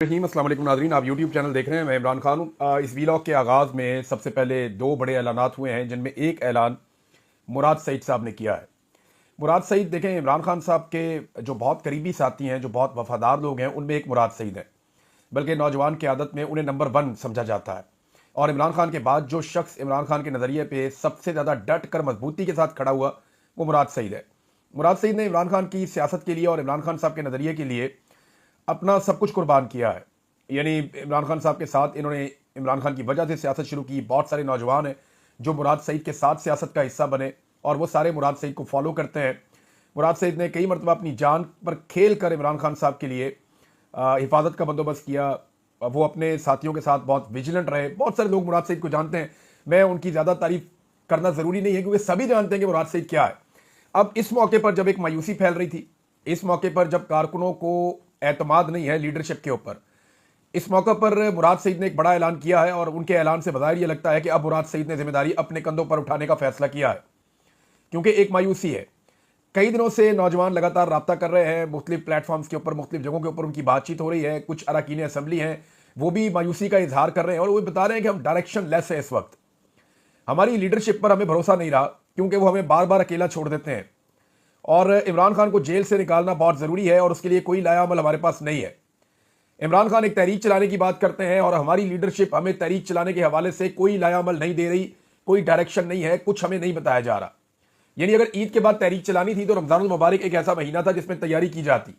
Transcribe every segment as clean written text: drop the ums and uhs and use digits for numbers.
रहीम अस्सलाम वालेकुम नाज़रीन, आप यूट्यूब चैनल देख रहे हैं। मैं इमरान खान हूँ। इस वीलॉग के आगाज़ में सबसे पहले दो बड़े ऐलानात हुए हैं, जिनमें एक ऐलान मुराद सईद साहब ने किया है। मुराद सईद देखें, इमरान खान साहब के जो बहुत करीबी साथी हैं, जो बहुत वफादार लोग हैं, उनमें एक मुराद सईद है। बल्कि नौजवान क़यादत में उन्हें नंबर 1 समझा जाता है। और इमरान खान के बाद जो शख्स इमरान खान के नज़रिए पर सबसे ज़्यादा डट कर मजबूती के साथ खड़ा हुआ, वो मुराद सईद है। मुराद सईद ने इमरान खान की सियासत के लिए और इमरान खान साहब के नज़रिए के लिए अपना सब कुछ कुर्बान किया है। यानी इमरान खान साहब के साथ इन्होंने इमरान खान की वजह से सियासत शुरू की। बहुत सारे नौजवान हैं जो मुराद सईद के साथ सियासत का हिस्सा बने और वो सारे मुराद सईद को फॉलो करते हैं। मुराद सईद ने कई मरतबा अपनी जान पर खेल कर इमरान खान साहब के लिए हिफाजत का बंदोबस्त किया। वो अपने साथियों के साथ बहुत विजिलेंट रहे। बहुत सारे लोग मुराद सईद को जानते हैं। मैं उनकी ज़्यादा तारीफ करना ज़रूरी नहीं है, क्योंकि सभी जानते हैं कि मुराद सईद क्या है। अब इस मौके पर जब एक मायूसी फैल रही थी, इस मौके पर जब कारकुनों को एतमाद नहीं है लीडरशिप के ऊपर, इस मौके पर मुराद सईद ने एक बड़ा ऐलान किया है। और उनके ऐलान से बज़ाहिर ये लगता है कि अब मुराद सईद ने जिम्मेदारी अपने कंधों पर उठाने का फैसला किया है, क्योंकि एक मायूसी है। कई दिनों से नौजवान लगातार रब्ता कर रहे हैं, मुख्तलिफ प्लेटफॉर्म्स के ऊपर, मुख्तलिफ जगहों के ऊपर उनकी बातचीत हो रही है। कुछ अरकान असम्बली हैं, वो भी मायूसी का इजहार कर रहे हैं और वो बता रहे हैं कि हम डायरेक्शन लेस है। इस वक्त हमारी लीडरशिप पर हमें भरोसा नहीं रहा, क्योंकि वो हमें बार बार अकेला छोड़ देते हैं। और इमरान खान को जेल से निकालना बहुत ज़रूरी है और उसके लिए कोई लायामल हमारे पास नहीं है। इमरान खान एक तहरीक चलाने की बात करते हैं और हमारी लीडरशिप हमें तहरीक चलाने के हवाले से कोई लायामल नहीं दे रही, कोई डायरेक्शन नहीं है, कुछ हमें नहीं बताया जा रहा। यानी अगर ईद के बाद तहरीक चलानी थी तो रमज़ानुल मुबारक एक ऐसा महीना था जिसमें तैयारी की जाती।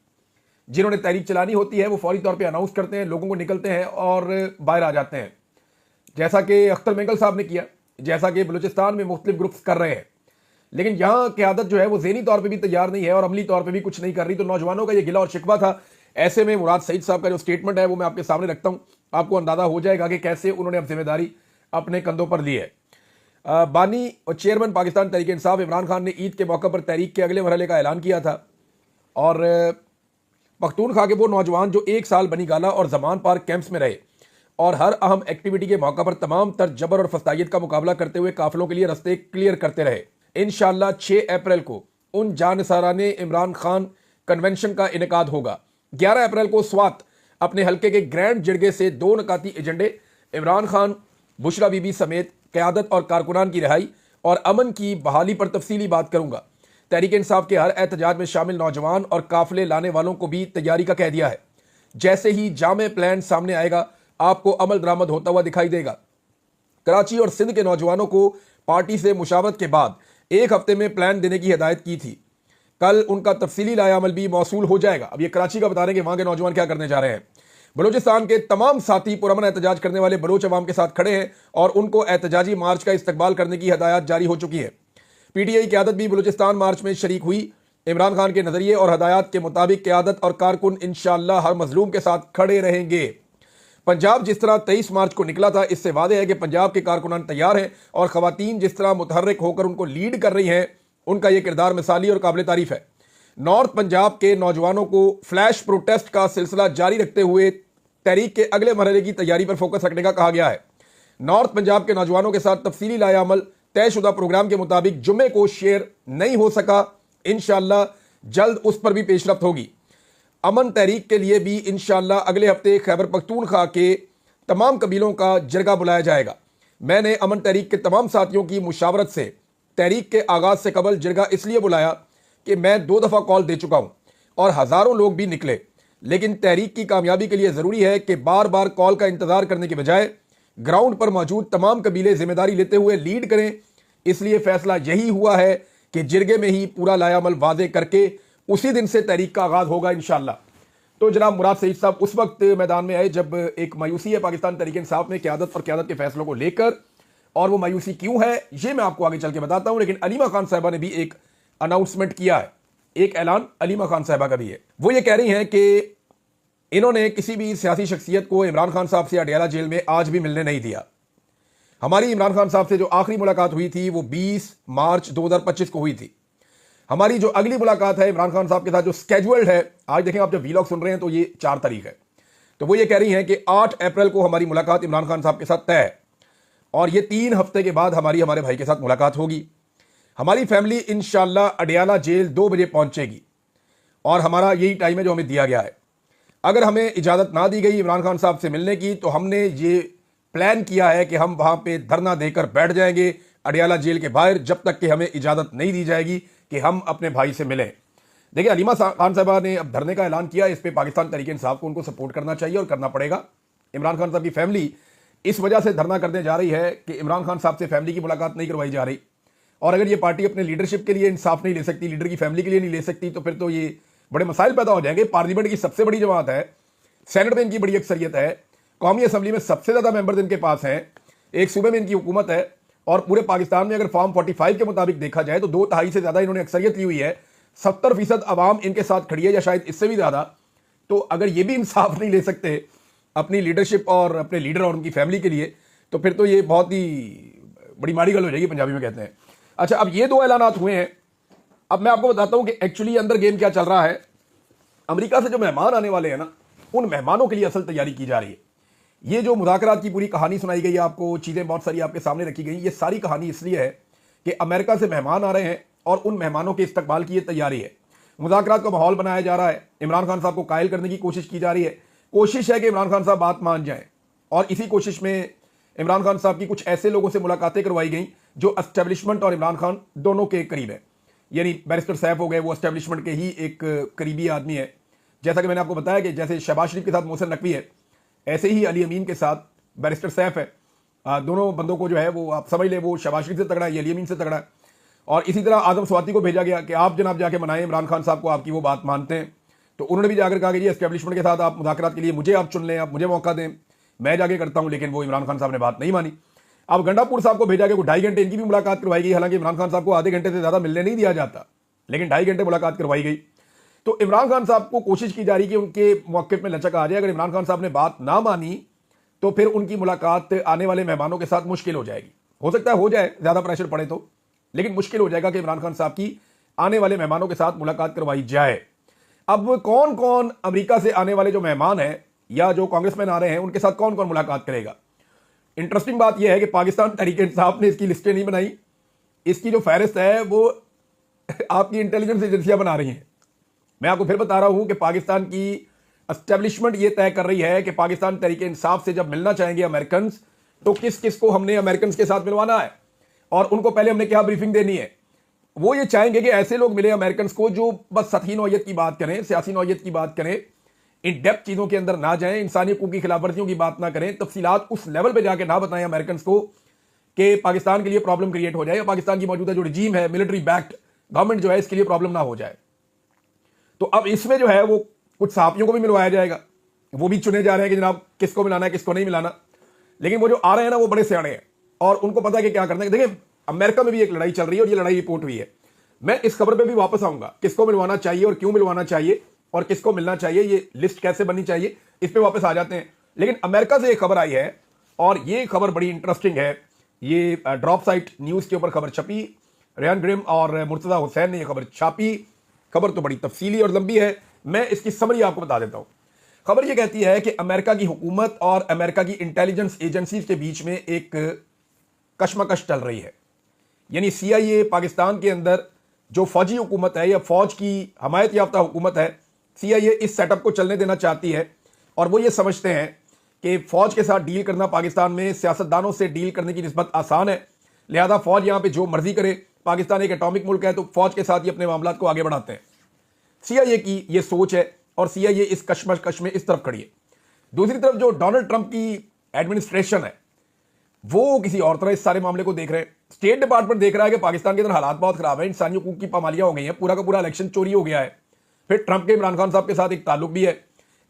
जिन्होंने तहरीक चलानी होती है वो फौरी तौर पर अनाउंस करते हैं, लोगों को निकलते हैं और बाहर आ जाते हैं, जैसा कि अख्तर मेंगल साहब ने किया, जैसा कि बलूचिस्तान में मुख्तलिफ ग्रुप्स कर रहे हैं। लेकिन यहाँ क़यादत जो है वो ज़हनी तौर पे भी तैयार नहीं है और अमली तौर पे भी कुछ नहीं कर रही। तो नौजवानों का ये गिला और शिकवा था। ऐसे में मुराद सईद साहब का जो स्टेटमेंट है वो मैं आपके सामने रखता हूँ, आपको अंदाजा हो जाएगा कि कैसे उन्होंने अब जिम्मेदारी अपने कंधों पर ली है। बानी और चेयरमैन पाकिस्तान तहरीक इंसाफ इमरान खान ने ईद के मौके पर तहरीक के अगले मरहले का ऐलान किया था। और पख्तूनख्वा के वो नौजवान जो 1 साल बनी गाला और जमान पार्क कैंप्स में रहे और हर अहम एक्टिविटी के मौका पर तमाम तर जबर और फस्तायत का मुकाबला करते हुए काफिलों के लिए रास्ते क्लियर करते रहे। इंशाअल्लाह 6 अप्रैल को उन जानिसाराने इमरान खान कन्वेंशन का इनेकाद होगा। 11 अप्रैल को स्वात अपने हल्के के ग्रैंड जिरगे से 2 नकाती एजेंडे, इमरान खान, बुशरा बीबी समेत क़यादत और कारकुनान की रिहाई और अमन की बहाली पर तफसीली बात करूंगा। तहरीक इंसाफ के हर एहतजाज में शामिल नौजवान और काफिले लाने वालों को भी तैयारी का कह दिया है। जैसे ही जामे प्लान सामने आएगा आपको अमल दरामद होता हुआ दिखाई देगा। कराची और सिंध के नौजवानों को पार्टी से मुशावरत के बाद 1 हफ्ते में प्लान देने की हिदायत की थी। कल उनका तफसीली लायामल भी मौसूल हो जाएगा। अब ये कराची का बता रहे हैं कि वहां के नौजवान क्या करने जा रहे हैं। बलूचिस्तान के तमाम साथी पुरअमन एहतजाज करने वाले बलोच अवाम के साथ खड़े हैं और उनको एहतजाजी मार्च का इस्तकबाल करने की हिदायत जारी हो चुकी है। PTI क़यादत भी बलूचिस्तान मार्च में शरीक हुई। इमरान खान के नजरिए और हदायत के मुताबिक क़यादत और कारकुन इंशाअल्लाह हर मजलूम के साथ खड़े रहेंगे। पंजाब जिस तरह 23 मार्च को निकला था, इससे वादे है कि पंजाब के कारकुनान तैयार हैं और खवातीन जिस तरह मुतहर्रिक होकर उनको लीड कर रही हैं, उनका यह किरदार मिसाली और काबिल तारीफ है। नॉर्थ पंजाब के नौजवानों को फ्लैश प्रोटेस्ट का सिलसिला जारी रखते हुए तहरीक के अगले मरहले की तैयारी पर फोकस रखने का कहा गया है। नॉर्थ पंजाब के नौजवानों के साथ तफसीली लायामल तयशुदा प्रोग्राम के मुताबिक जुम्मे को शेयर नहीं हो सका, इंशाअल्लाह जल्द उस पर भी पेशरफ्त होगी। अमन तहरीक के लिए भी इंशाअल्लाह अगले हफ्ते खैबर पख्तूनख्वा के तमाम कबीलों का जरगा बुलाया जाएगा। मैंने अमन तहरीक के तमाम साथियों की मुशावरत से तहरीक के आगाज से कबल जरगा इसलिए बुलाया कि मैं 2 दफ़ा कॉल दे चुका हूं और हज़ारों लोग भी निकले। लेकिन तहरीक की कामयाबी के लिए ज़रूरी है कि बार बार कॉल का इंतज़ार करने के बजाय ग्राउंड पर मौजूद तमाम कबीले जिम्मेदारी लेते हुए लीड करें। इसलिए फैसला यही हुआ है कि जिरगे में ही पूरा लायामल वाज़े करके उसी दिन से तहरीक का आगाज़ होगा इंशाअल्लाह। तो जनाब मुराद सईद साहब उस वक्त मैदान में आए जब एक मायूसी है पाकिस्तान तहरीक इंसाफ में क़यादत और क़यादत के फैसलों को लेकर, और वो मायूसी क्यों है ये मैं आपको आगे चल के बताता हूं। लेकिन अलीमा खान साहबा ने भी एक अनाउंसमेंट किया है, एक ऐलान अलीमा खान साहबा का भी है। वो ये कह रही हैं कि इन्होंने किसी भी सियासी शख्सियत को इमरान खान साहब से अडयाला जेल में आज भी मिलने नहीं दिया। हमारी इमरान खान साहब से जो आखिरी मुलाकात हुई थी वो 20 मार्च 2025 को हुई थी। हमारी जो अगली मुलाकात है इमरान खान साहब के साथ जो स्केड्यूल्ड है, आज देखें आप जब वीलॉग सुन रहे हैं तो ये 4 तारीख है, तो वो ये कह रही हैं कि 8 अप्रैल को हमारी मुलाकात इमरान खान साहब के साथ तय है और ये 3 हफ्ते के बाद हमारे भाई के साथ मुलाकात होगी। हमारी फैमिली इंशाअल्लाह अडयाला जेल 2 बजे पहुंचेगी और हमारा यही टाइम है जो हमें दिया गया है। अगर हमें इजाज़त ना दी गई इमरान खान साहब से मिलने की तो हमने ये प्लान किया है कि हम वहाँ पे धरना देकर बैठ जाएंगे अडियाला जेल के बाहर जब तक कि हमें इजाज़त नहीं दी जाएगी कि हम अपने भाई से मिलें। देखिए हलीमा खान साहबा ने अब धरने का ऐलान किया, इस पर पाकिस्तान तहरीक इंसाफ को उनको सपोर्ट करना चाहिए और करना पड़ेगा। इमरान खान साहब की फैमिली इस वजह से धरना करने जा रही है कि इमरान खान साहब से फैमिली की मुलाकात नहीं करवाई जा रही, और अगर ये पार्टी अपने लीडरशिप के लिए इंसाफ नहीं ले सकती, लीडर की फैमिली के लिए नहीं ले सकती, तो फिर तो ये बड़े मसाइल पैदा हो जाएंगे। पार्लियामेंट की सबसे बड़ी जमात है, सेनेट में इनकी बड़ी अक्सरियत है, कौमी असम्बली में सबसे ज़्यादा मेंबर्स इनके पास हैं, एक सूबे में इनकी हुकूमत है, और पूरे पाकिस्तान में अगर फॉर्म 45 के मुताबिक देखा जाए तो 2/3 से ज़्यादा इन्होंने अक्सरियत ली हुई है। 70% अवाम इनके साथ खड़ी है या शायद इससे भी ज़्यादा। तो अगर ये भी इंसाफ नहीं ले सकते अपनी लीडरशिप और अपने लीडर और उनकी फैमिली के लिए, तो फिर तो ये बहुत ही बड़ी माड़ी गल हो जाएगी, पंजाबी में कहते हैं। अच्छा, अब ये 2 ऐलानात हुए हैं। अब मैं आपको बताता हूं कि एक्चुअली अंदर गेम क्या चल रहा है। अमेरिका से जो मेहमान आने वाले हैं ना, उन मेहमानों के लिए असल तैयारी की जा रही है। ये जो मुज़ाकरात की पूरी कहानी सुनाई गई है आपको, चीज़ें बहुत सारी आपके सामने रखी गई, ये सारी कहानी इसलिए है कि अमेरिका से मेहमान आ रहे हैं और उन मेहमानों के इस्तकबाल की ये तैयारी है। मुज़ाकरात का माहौल बनाया जा रहा है, इमरान खान साहब को कायल करने की कोशिश की जा रही है। कोशिश है कि इमरान खान साहब बात मान जाएं, और इसी कोशिश में इमरान खान साहब की कुछ ऐसे लोगों से मुलाकातें करवाई गई जो एस्टेब्लिशमेंट और इमरान खान दोनों के करीब है। यानी बैरिस्टर सैफ हो गए, वो एस्टेब्लिशमेंट के ही एक करीबी आदमी है। जैसा कि मैंने आपको बताया कि जैसे शहबाज शरीफ के साथ मोहसिन नकवी है, ऐसे ही अली अमीन के साथ बैरिस्टर सैफ है। दोनों बंदों को जो है वो आप समझ लें, वो शहबाज शरीफ से तगड़ा है, ये अली अमीन से तगड़ा है। और इसी तरह आदम स्वाति को भेजा गया कि आप जनाब जाके मनाएं इमरान खान साहब को, आपकी वो बात मानते हैं। तो उन्होंने भी जाकर कहा कि जी एस्टेब्लिशमेंट के साथ आप मुज़ाकरात के लिए मुझे आप चुन लें, आप मुझे मौका दें, मैं जाके करता हूं। लेकिन वो इमरान खान साहब ने बात नहीं मानी। अब गंडापुर साहब को भेजा गया, 2.5 घंटे इनकी भी मुलाकात करवाई गई। हालांकि इमरान खान साहब को आधे घंटे से ज़्यादा मिलने नहीं दिया जाता, लेकिन 2.5 घंटे मुलाकात करवाई गई। तो इमरान खान साहब को कोशिश की जा रही कि उनके मौक़िफ़ में लचक आ जाए। अगर इमरान खान साहब ने बात ना मानी तो फिर उनकी मुलाकात आने वाले मेहमानों के साथ मुश्किल हो जाएगी। हो सकता है हो जाए, ज़्यादा प्रेशर पड़े तो, लेकिन मुश्किल हो जाएगा कि इमरान खान साहब की आने वाले मेहमानों के साथ मुलाकात करवाई जाए। अब कौन कौन अमेरिका से आने वाले जो मेहमान हैं या जो कांग्रेसमैन आ रहे हैं, उनके साथ कौन कौन मुलाकात करेगा? इंटरेस्टिंग बात यह है कि पाकिस्तान तहरीक इंसाफ ने इसकी लिस्टें नहीं बनाई। इसकी जो फहरिस्त है वो आपकी इंटेलिजेंस एजेंसियां बना रही हैं। मैं आपको फिर बता रहा हूं कि पाकिस्तान की एस्टेब्लिशमेंट ये तय कर रही है कि पाकिस्तान तहरीक इंसाफ से जब मिलना चाहेंगे अमेरिकन, तो किस किस को हमने अमेरिकन के साथ मिलवाना है और उनको पहले हमने क्या ब्रीफिंग देनी है। वो ये चाहेंगे कि ऐसे लोग मिले अमेरिकन को जो बस सतही नौयत की बात करें, सियासी नौयत की बात करें, इन डेप्थ चीज़ों के अंदर ना जाएं, इंसानी हकूक़ की खिलाफवर्जियों की बात ना करें, तफसीलात उस लेवल पे जाके ना बताएं अमेरिकन को कि पाकिस्तान के लिए प्रॉब्लम क्रिएट हो जाए या पाकिस्तान की मौजूदा जो रिजीम है, मिलिट्री बैक्ड गवर्नमेंट जो है, इसके लिए प्रॉब्लम ना हो जाए। तो अब इसमें जो है वो कुछ सहाफ़ियों को भी मिलवाया जाएगा। वो भी चुने जा रहे हैं कि जनाब किसको मिलाना है, किसको नहीं मिलाना। लेकिन वो जो आ रहे हैं ना, वो बड़े सियाणे हैं और उनको पता है कि क्या करना है। देखिए अमेरिका में भी एक लड़ाई चल रही है और ये लड़ाई रिपोर्ट हुई है। मैं इस खबर पे भी वापस आऊंगा, किसको मिलवाना चाहिए और क्यों मिलवाना चाहिए और किसको मिलना चाहिए, ये लिस्ट कैसे बननी चाहिए, इस पे वापस आ जाते हैं। लेकिन अमेरिका से एक खबर आई है और ये खबर बड़ी इंटरेस्टिंग है। ये ड्रॉप साइट न्यूज़ के ऊपर खबर छपी, रेहान ग्रिम और मुर्तज़ा हुसैन ने यह खबर छापी। खबर तो बड़ी तफसीली और लंबी है, मैं इसकी समरी आपको बता देता हूं। खबर यह कहती है कि अमेरिका की हुकूमत और अमेरिका की इंटेलिजेंस एजेंसीज के बीच में एक कशमकश चल रही है। यानी CIA पाकिस्तान के अंदर जो फौजी हुकूमत है या फौज की हमायत याफ्ता हुकूमत है, CIA इस सेटअप को चलने देना चाहती है और वो ये समझते हैं कि फौज के साथ डील करना पाकिस्तान में सियासतदानों से डील करने की निस्बत आसान है। लिहाजा फौज यहाँ पे जो मर्जी करे, पाकिस्तान एक एटॉमिक मुल्क है तो फौज के साथ ही अपने मामला को आगे बढ़ाते हैं। CIA की ये सोच है और CIA इस कशमकश में इस तरफ खड़ी है। दूसरी तरफ जो डोनाल्ड ट्रंप की एडमिनिस्ट्रेशन है वो किसी और तरह इस सारे मामले को देख रहे हैं। स्टेट डिपार्टमेंट देख रहा है कि पाकिस्तान के अंदर हालात बहुत खराब है, इंसानी हकूक की पामालियां हो गई हैं, पूरा का पूरा इलेक्शन चोरी हो गया है, फिर ट्रंप के इमरान खान साहब के साथ एक ताल्लुक भी है।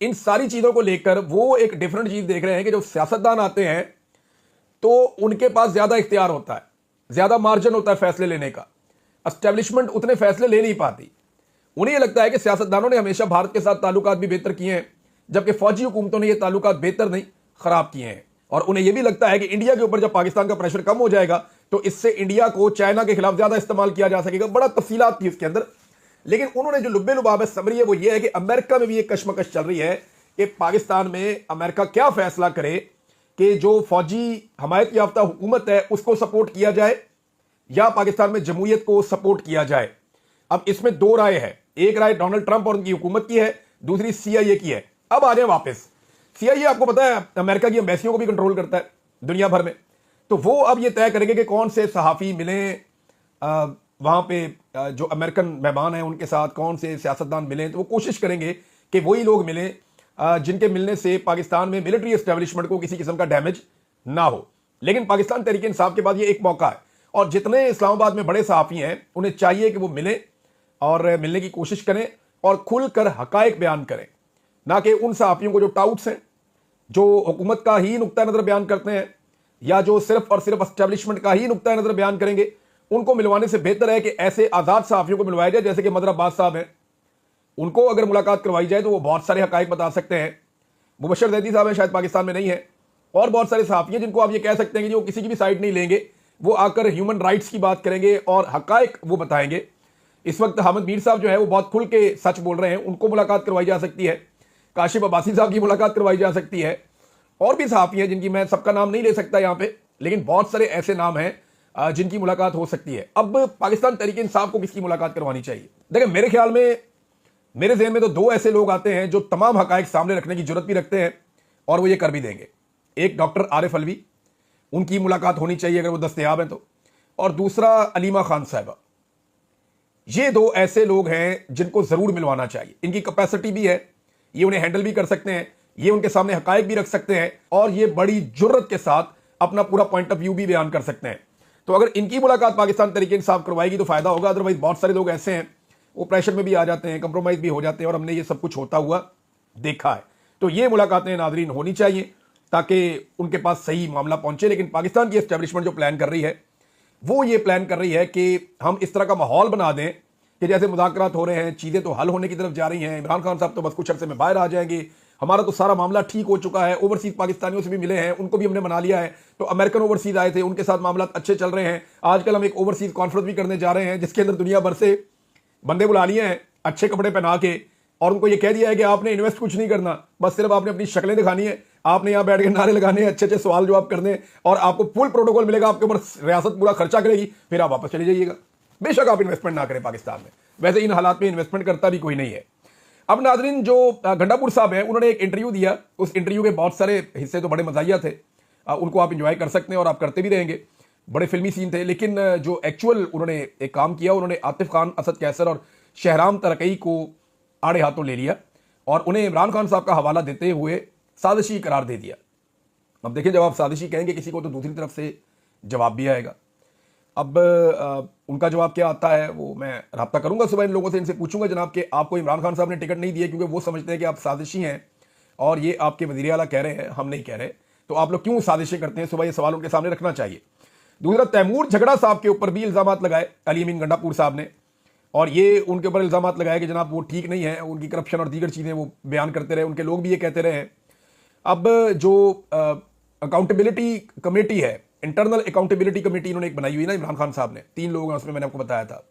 इन सारी चीजों को लेकर वो एक डिफरेंट चीज देख रहे हैं कि जो सियासतदान आते हैं तो उनके पास ज्यादा इख्तियार होता है, ज्यादा मार्जिन होता है फैसले लेने का। एस्टेब्लिशमेंट उतने फैसले ले नहीं पाती। उन्हें यह लगता है कि सियासतदानों ने हमेशा भारत के साथ ताल्लुकात भी बेहतर किए हैं, जबकि फौजी हुकूमतों ने ये ताल्लुकात बेहतर नहीं खराब किए हैं। और उन्हें यह भी लगता है कि इंडिया के ऊपर जब पाकिस्तान का प्रेशर कम हो जाएगा तो इससे इंडिया को चाइना के खिलाफ ज्यादा इस्तेमाल किया जा सकेगा। बड़ा तफसीलात थी उसके अंदर, लेकिन उन्होंने जो लुब्बे लुबाब समरी है वो ये है कि अमेरिका में भी एक कशमकश चल रही है कि पाकिस्तान में अमेरिका क्या फैसला करे कि जो फौजी हमायत याफ्ता हुकूमत है उसको सपोर्ट किया जाए या पाकिस्तान में जमहूरियत को सपोर्ट किया जाए। अब इसमें दो राय है, एक राय डोनाल्ड ट्रंप और उनकी हुकूमत की है, दूसरी CIA की है। अब आ जाए वापस। CIA आपको पता है अमेरिका की एम्बेसियों को भी कंट्रोल करता है दुनिया भर में। तो वो अब ये तय करेंगे कि कौन से सहाफ़ी मिले वहाँ पे, जो अमेरिकन मेहमान हैं उनके साथ कौन से सियासतदान मिलें। तो वो कोशिश करेंगे कि वही लोग मिलें जिनके मिलने से पाकिस्तान में मिलिट्री एस्टेब्लिशमेंट को किसी किस्म का डैमेज ना हो। लेकिन पाकिस्तान तहरीक इंसाफ के बाद ये एक मौका है, और जितने इस्लामाबाद में बड़े सहाफ़ी हैं उन्हें चाहिए कि वो मिलें और मिलने की कोशिश करें और खुलकर हकायक बयान करें, ना कि उन सहाफ़ियों को जो टाउट्स हैं, जो हुकूमत का ही नुक्ता नज़र बयान करते हैं या जो सिर्फ और सिर्फ एस्टेब्लिशमेंट का ही नुक्ता नज़र बयान करेंगे। उनको मिलवाने से बेहतर है कि ऐसे आज़ाद सहाफ़ियों को मिलवाया जाए, जैसे कि मदर अब्बास साहब हैं। उनको अगर मुलाकात करवाई जाए तो वो बहुत सारे हकायक बता सकते हैं। मुबशर ज़ैदी साहब हैं, शायद पाकिस्तान में नहीं है, और बहुत सारे सहाफ़ी हैं जिनको आप ये कह सकते हैं कि जो किसी की भी साइड नहीं लेंगे, वो आकर ह्यूमन राइट्स की बात करेंगे और हकायक वो बताएंगे। इस वक्त हामिद मीर साहब जो है वो बहुत खुल के सच बोल रहे हैं, उनको मुलाकात करवाई जा सकती है। काशिफ अब्बासी साहब की मुलाकात करवाई जा सकती है, और भी सहाफ़ी हैं जिनकी मैं सबका नाम नहीं ले सकता यहाँ पे, लेकिन बहुत सारे ऐसे नाम हैं जिनकी मुलाकात हो सकती है। अब पाकिस्तान तहरीक इंसाफ को किसकी मुलाकात करवानी चाहिए? देखिए, मेरे ख्याल में, मेरे ज़हन में तो दो ऐसे लोग आते हैं जो तमाम हकायक सामने रखने की जरूरत भी रखते हैं और वो ये कर भी देंगे। एक डॉक्टर आरिफ अलवी, उनकी मुलाकात होनी चाहिए अगर वो दस्तयाब हैं तो, और दूसरा अलीमा खान साहिबा। ये दो ऐसे लोग हैं जिनको ज़रूर मिलवाना चाहिए। इनकी कैपेसिटी भी है, ये उन्हें हैंडल भी कर सकते हैं, ये उनके सामने हकायक भी रख सकते हैं, और ये बड़ी जुर्रत के साथ अपना पूरा पॉइंट ऑफ व्यू भी बयान कर सकते हैं। तो अगर इनकी मुलाकात पाकिस्तान तहरीक इंसाफ करवाएगी तो फ़ायदा होगा। अदरवाइज बहुत सारे लोग ऐसे हैं वो प्रेशर में भी आ जाते हैं, कंप्रोमाइज़ भी हो जाते हैं, और हमने ये सब कुछ होता हुआ देखा है। तो ये मुलाकातें नाज़रीन होनी चाहिए ताकि उनके पास सही मामला पहुंचे। लेकिन पाकिस्तान की एस्टेब्लिशमेंट जो प्लान कर रही है वो ये प्लान कर रही है कि हम इस तरह का माहौल बना दें कि जैसे मुज़ाकरात हो रहे हैं, चीज़ें तो हल होने की तरफ जा रही हैं, इमरान खान साहब तो बस कुछ अर्से में बाहर आ जाएंगे, हमारा तो सारा मामला ठीक हो चुका है, ओवरसीज़ पाकिस्तानियों से भी मिले हैं, उनको भी हमने मना लिया है, तो अमेरिकन ओवरसीज़ आए थे, उनके साथ मामला अच्छे चल रहे हैं। आजकल हम एक ओवरसीज़ कॉन्फ्रेंस भी करने जा रहे हैं जिसके अंदर दुनिया भर से बंदे बुला लिए हैं अच्छे कपड़े पहना के, और उनको ये कह दिया है कि आपने इन्वेस्ट कुछ नहीं करना, बस सिर्फ आपने अपनी शक्लें दिखानी है, आपने यहाँ बैठ के नारे लगाने हैं, अच्छे अच्छे सवाल जवाब करने हैं, और आपको फुल प्रोटोकॉल मिलेगा, आपके ऊपर रियासत पूरा खर्चा करेगी, फिर आप वापस चले जाइएगा। बेशक आप इन्वेस्टमेंट ना करें पाकिस्तान में, वैसे इन हालात में इन्वेस्टमेंट करता भी कोई नहीं है। अब नाजरीन, जो गंडापुर साहब हैं उन्होंने एक इंटरव्यू दिया, उस इंटरव्यू के बहुत सारे हिस्से तो बड़े मज़ाहिया थे, उनको आप इंजॉय कर सकते हैं और आप करते भी रहेंगे, बड़े फिल्मी सीन थे। लेकिन जो एक्चुअल उन्होंने एक काम किया, उन्होंने आतिफ खान, असद कैसर और शहराम तरकई को आड़े हाथों ले लिया और उन्हें इमरान खान साहब का हवाला देते हुए साजिशी करार दे दिया। अब देखिए, जब आप साजिशी कहेंगे किसी को तो दूसरी तरफ से जवाब भी आएगा। अब उनका जवाब क्या आता है वो मैं रब्ता करूंगा सुबह इन लोगों से, इनसे पूछूंगा जनाब कि आपको इमरान खान साहब ने टिकट नहीं दिए क्योंकि वो समझते हैं कि आप साजिशी हैं और ये आपके वज़ीर आला कह रहे हैं, हम नहीं कह रहे, तो आप लोग क्यों साजिशें करते हैं? सुबह ये सवाल उनके सामने रखना चाहिए। दूसरा, तैमूर झगड़ा साहब के ऊपर भी इल्ज़ाम लगाए अली अमीन गंडापुर साहब ने, और ये उनके ऊपर इल्ज़ाम लगाए कि जनाब वो ठीक नहीं है, उनकी करप्शन और दीगर चीज़ें वो बयान करते रहे, उनके लोग भी ये कहते रहे हैं। अब जो अकाउंटेबिलिटी कमेटी है, इंटरनल अकाउंटेबिलिटी कमेटी इन्होंने एक बनाई हुई ना इमरान खान साहब ने, 3 लोग हैं उसमें, मैंने आपको बताया था,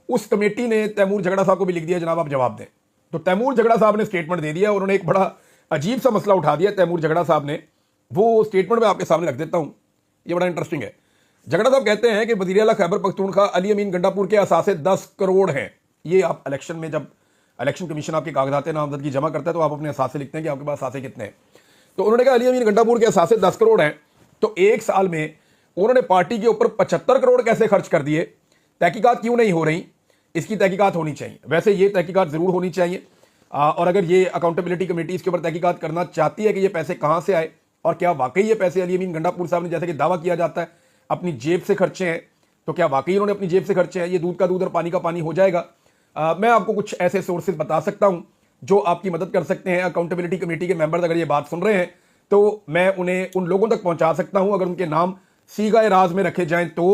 उस कमेटी ने तैमूर झगड़ा साहब को भी लिख दिया जनाब आप जवाब दें। तो तैमूर झगड़ा साहब ने स्टेटमेंट दे दिया, उन्होंने एक बड़ा अजीब सा मसला उठा दिया तैमूर झगड़ा साहब ने। वो स्टेटमेंट मैं आपके सामने रख देता हूँ, ये बड़ा इंटरेस्टिंग है। झगड़ा साहब कहते हैं कि वज़ीर आला खैबर पख्तूनख्वा अली अमीन गंडापुर के असासे 10 करोड़ हैं। ये आप इलेक्शन में, जब इलेक्शन कमीशन आपके कागजात नामजदगी जमा करता है तो आप अपने असासे लिखते हैं कि आपके पास असासे कितने हैं। तो उन्होंने कहा अली अमीन गंडापुर के असासे 10 करोड़ हैं। तो एक साल में उन्होंने पार्टी के ऊपर 75 करोड़ कैसे खर्च कर दिए? तहकीकात क्यों नहीं हो रही? इसकी तहकीकात होनी चाहिए। वैसे ये तहकीकात ज़रूर होनी चाहिए, और अगर ये अकाउंटेबिलिटी कमेटी इसके ऊपर तहकीकात करना चाहती है कि ये पैसे कहाँ से आए और क्या वाकई ये पैसे अली अमीन गंडापुर साहब ने, जैसे कि दावा किया जाता है, अपनी जेब से खर्चे हैं, तो क्या वाकई उन्होंने अपनी जेब से खर्चे हैं? ये दूध का दूध और पानी का पानी हो जाएगा। मैं आपको कुछ ऐसे सोर्सेज बता सकता हूँ जो आपकी मदद कर सकते हैं। अकाउंटेबिलिटी कमेटी के मेंबर्स अगर ये बात सुन रहे हैं तो मैं उन्हें उन लोगों तक पहुँचा सकता हूँ, अगर उनके नाम सीगाए राज में रखे जाएं तो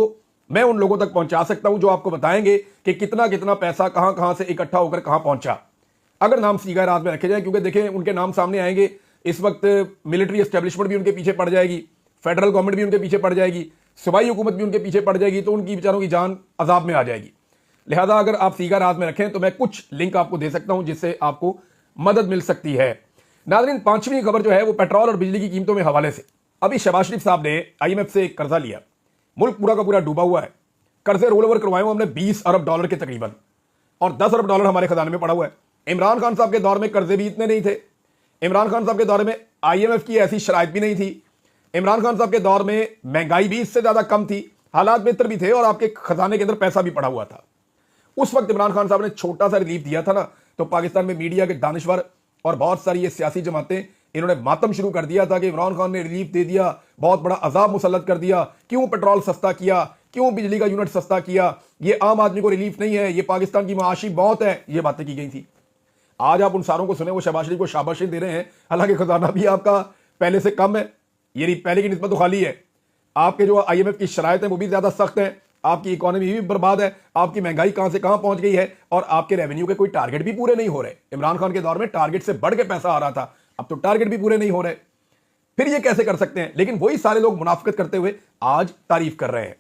मैं उन लोगों तक पहुंचा सकता हूं जो आपको बताएंगे कि कितना कितना पैसा कहां कहां से इकट्ठा होकर कहां पहुंचा, अगर नाम सीगाए राज में रखे जाएं। क्योंकि देखें, उनके नाम सामने आएंगे, इस वक्त मिलिट्री एस्टेब्लिशमेंट भी उनके पीछे पड़ जाएगी, फेडरल गवर्नमेंट भी उनके पीछे पड़ जाएगी, सूबाई हुकूमत भी उनके पीछे पड़ जाएगी, तो उनकी बेचारों की जान अजाब में आ जाएगी। लिहाजा अगर आप सीगाए राज में रखें तो मैं कुछ लिंक आपको दे सकता हूं जिससे आपको मदद मिल सकती है। नाज़रीन, 5वीं खबर जो है वो पेट्रोल और बिजली की कीमतों में हवाले से। अभी शहबाज शरीफ साहब ने IMF से एक कर्जा लिया, मुल्क पूरा का पूरा डूबा हुआ है, कर्जे रोल ओवर करवाए हुए हमने $20 अरब के तकरीबन, और $10 अरब हमारे खजाने में पड़ा हुआ है। इमरान खान साहब के दौर में कर्जे भी इतने नहीं थे, इमरान खान साहब के दौर में IMF की ऐसी शराइत भी नहीं थी। इमरान खान साहब के दौर में महंगाई भी इससे ज्यादा कम थी, हालात बेहतर भी थे और आपके खजाने के अंदर पैसा भी पड़ा हुआ था। उस वक्त इमरान खान साहब ने छोटा सा रिलीफ दिया था ना, तो पाकिस्तान में मीडिया के दानिश्वर और बहुत सारी ये सियासी जमातें, इन्होंने मातम शुरू कर दिया था कि इमरान खान ने रिलीफ दे दिया, बहुत बड़ा अजाब मुसल्लत कर दिया, क्यों पेट्रोल सस्ता किया, क्यों बिजली का यूनिट सस्ता किया, ये आम आदमी को रिलीफ नहीं है, ये पाकिस्तान की माशी मौत है, ये बातें की गई थी। आज आप उन सारों को सुने, वो शहबाज शरीफ को शाबाशी दे रहे हैं, हालांकि खजाना भी आपका पहले से कम है, यानी पहले की निस्बत तो खाली है। आपके जो IMF की शराइत है वो भी ज्यादा सख्त है, आपकी इकोनॉमी भी बर्बाद है, आपकी महंगाई कहां से कहां पहुंच गई है, और आपके रेवेन्यू के कोई टारगेट भी पूरे नहीं हो रहे। इमरान खान के दौर में टारगेट से बढ़ के पैसा आ रहा था, अब तो टारगेट भी पूरे नहीं हो रहे। फिर ये कैसे कर सकते हैं? लेकिन वही सारे लोग मुनाफिकत करते हुए आज तारीफ कर रहे हैं।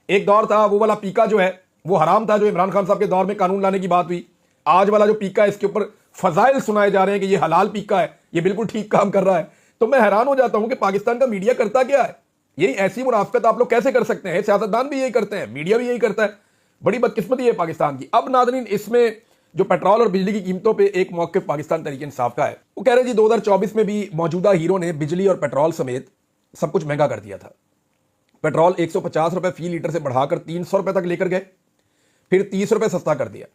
एक दौर था वो वाला पीका जो है वो हराम था, जो इमरान खान साहब के दौर में कानून लाने की बात हुई। आज वाला जो पीका है इसके ऊपर फजाइल सुनाए जा रहे हैं कि ये हलाल पीका है, ये बिल्कुल ठीक काम कर रहा है। तो मैं हैरान हो जाता हूं कि पाकिस्तान का मीडिया करता क्या है। यही ऐसी मुनाफिकत आप लोग कैसे कर सकते हैं? सियासतदान भी यही करते हैं, मीडिया भी यही करता है। बड़ी बदकिस्मती है पाकिस्तान की। अब नाज़रीन, इसमें जो पेट्रोल और बिजली की कीमतों पे एक मौक़िफ़ पाकिस्तान तहरीक इंसाफ का है। वो कह रहे जी 2024 में भी मौजूदा हीरो ने बिजली और पेट्रोल समेत सब कुछ महंगा कर दिया था। पेट्रोल 150 रुपए फी लीटर से बढ़ाकर 300 रुपए तक लेकर गए, फिर 30 रुपए सस्ता कर दिया।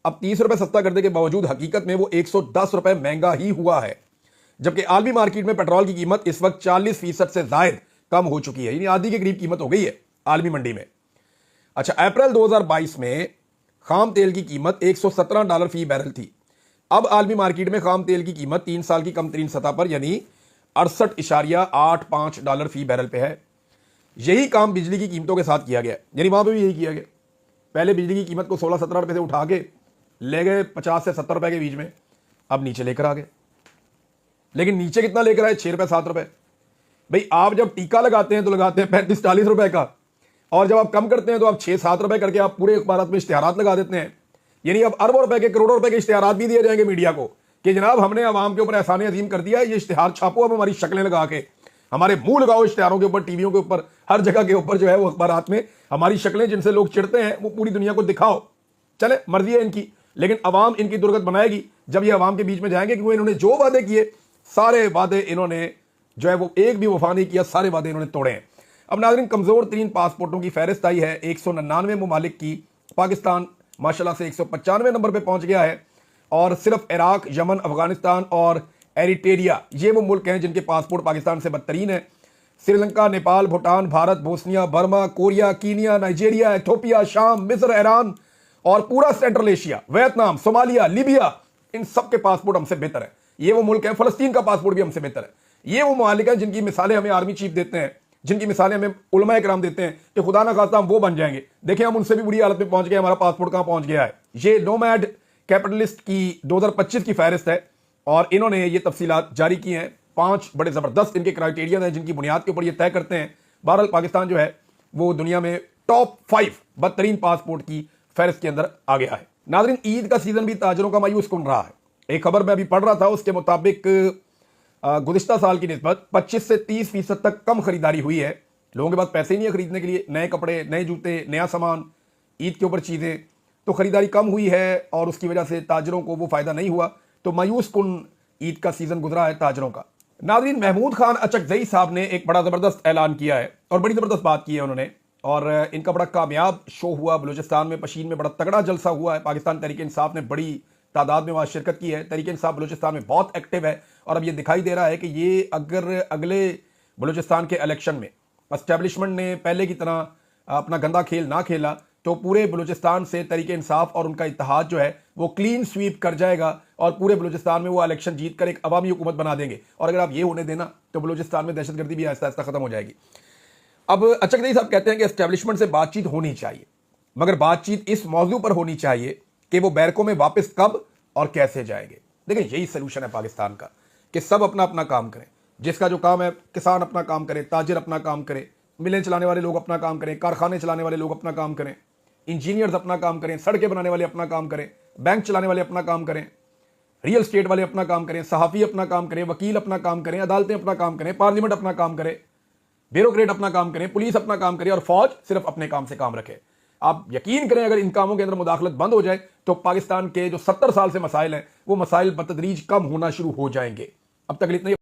अब 30 रुपए सस्ता करने के बावजूद हकीकत में वो 110 रुपए महंगा ही हुआ है, जबकि आलमी मार्केट में पेट्रोल की कीमत इस वक्त 40% से जायद कम हो चुकी है, यानी आधी के करीब कीमत हो गई है आलमी मंडी में। अच्छा, अप्रैल 2022 में खाम तेल की कीमत $117 फी बैरल थी। अब आलमी मार्केट में खाम तेल की कीमत 3 साल की कम तरीन सतह पर यानी $68.85 फी बैरल पे है। यही काम बिजली की कीमतों के साथ किया गया, यानी वहां पर भी यही किया गया। पहले बिजली की कीमत को 16-17 रुपए से उठा के ले गए 50 से 70 रुपए के बीच में, अब नीचे लेकर आ गए। लेकिन नीचे कितना लेकर आए? 6 रुपए 7 रुपए। भाई आप जब टीका लगाते हैं तो लगाते हैं 35-40 रुपए का, और जब आप कम करते हैं तो आप 6-7 रुपए करके आप पूरे अखबारात में इश्तिहारात लगा देते हैं। यानी अब अरबों रुपए के, करोड़ों रुपए के इश्तिहारात भी दिए जाएंगे मीडिया को कि जनाब हमने आवाम के ऊपर एहसान अजीम कर दिया है, ये इश्तिहार छापो, अब हमारी शक्लें लगा के, हमारे मुंह लगाओ इश्तिहारों के ऊपर, टीवियों के ऊपर, हर जगह के ऊपर जो है वो अखबारात में हमारी शक्लें जिनसे लोग चिढ़ते हैं वो पूरी दुनिया को दिखाओ। चले, मर्जी है इनकी, लेकिन अवाम इनकी दुर्गत बनाएगी जब ये अवाम के बीच में जाएंगे, क्योंकि इन्होंने जो वादे किए सारे वादे इन्होंने जो है वो एक भी वफा नहीं किया, सारे वादे इन्होंने तोड़े हैं। अब नाज़रीन, कमजोर तरीन पासपोर्टों की फहरिस्त आई है 199 ममालिक की। पाकिस्तान माशाल्लाह से 195 नंबर पर पहुंच गया है, और सिर्फ इराक, यमन, अफगानिस्तान और एरिटेरिया ये वो मुल्क हैं जिनके पासपोर्ट पाकिस्तान से बदतरीन है। Sri Lanka, Nepal, Bhutan, Bharat, Bosnia, Burma, Korea, Kenya, Nigeria, Ethiopia, शाम, मिस्र, ईरान और पूरा central Asia, Vietnam, Somalia, Libya, इन सब के पासपोर्ट हमसे बेहतर है। ये वो मुल्क है, फलस्तीन का पासपोर्ट भी हमसे बेहतर है। ये वो ममालिक हैं जिनकी मिसालें हमें आर्मी चीफ देते हैं, जिनकी मिसालें हमें उलमा इकराम देते हैं कि खुदा ना खास्ता हम वो बन जाएंगे। देखिए हम उनसे भी बुरी हालत में पहुंच गए, हमारा पासपोर्ट कहां पहुंच गया है। ये नोमैड कैपिटलिस्ट की 2025 की फहरिस्त है, और इन्होंने ये तफसीलात जारी की हैं। 5 बड़े जबरदस्त इनके क्राइटेरिया हैं जिनकी बुनियाद के ऊपर ये तय करते हैं। बहरहाल पाकिस्तान जो है वो दुनिया में टॉप 5 बदतरीन पासपोर्ट की फहरिस्त के अंदर आ गया है। नाज़रीन, ईद का सीजन भी ताजरों का मायूस कुन रहा है। एक खबर मैं अभी पढ़ रहा था, उसके मुताबिक गुज़िश्ता साल की निस्बत 25 से 30% तक कम खरीदारी हुई है। लोगों के पास पैसे ही नहीं है खरीदने के लिए, नए कपड़े, नए जूते, नया सामान, ईद के ऊपर चीज़ें, तो खरीदारी कम हुई है और उसकी वजह से ताजरों को वो फ़ायदा नहीं हुआ। तो मायूस कुन ईद का सीज़न गुजरा है ताजरों का। नाज़रीन, महमूद खान अचकजई साहब ने एक बड़ा ज़बरदस्त ऐलान किया है और बड़ी ज़बरदस्त बात की है उन्होंने, और इनका बड़ा कामयाब शो हुआ। बलूचिस्तान में पशीन में बड़ा तगड़ा जलसा हुआ है। पाकिस्तान तहरीक इंसाफ ने बड़ी तादाद में वहाँ शिरकत की है। तहरीक इंसाफ बलूचिस्तान में बहुत एक्टिव है, और अब ये दिखाई दे रहा है कि ये अगर अगले बलूचिस्तान के इलेक्शन में एस्टेब्लिशमेंट ने पहले की तरह अपना गंदा खेल ना खेला तो पूरे बलूचिस्तान से तहरीक इंसाफ और उनका इत्तेहाद जो है वो क्लीन स्वीप कर जाएगा, और पूरे बलूचिस्तान में वो इलेक्शन जीत कर एक अवामी हुकूमत बना देंगे। और अगर आप ये होने देना तो बलूचिस्तान में दहशतगर्दी भी आहिस्ता आहिस्ता खत्म हो जाएगी। अब अचकजई साहब कहते हैं कि एस्टेब्लिशमेंट से बातचीत होनी चाहिए, मगर बातचीत इस मौजू पर होनी चाहिए कि वो बैरकों में वापस कब और कैसे जाएंगे। देखिए यही सोल्यूशन है पाकिस्तान का कि सब अपना अपना काम करें। जिसका जो काम है, किसान अपना काम करे, ताजिर अपना काम करे, मिलें चलाने वाले लोग अपना काम करें, कारखाने चलाने वाले लोग अपना काम करें, इंजीनियर्स अपना काम करें, सड़कें बनाने वाले अपना काम करें, बैंक चलाने वाले अपना काम करें, रियल स्टेट वाले अपना काम करें, सहाफ़ी अपना काम करें, वकील अपना काम करें, अदालतें अपना काम करें, पार्लियामेंट अपना काम करे, ब्यूरोक्रेट अपना काम करें, पुलिस अपना काम करे, और फौज सिर्फ अपने काम से काम रखे। आप यकीन करें अगर इन कामों के अंदर मुदाखलत बंद हो जाए तो पाकिस्तान के जो 70 साल से मसाइल हैं वो मसाइल बतदरीज कम होना शुरू हो जाएंगे। अब तक इतना ही।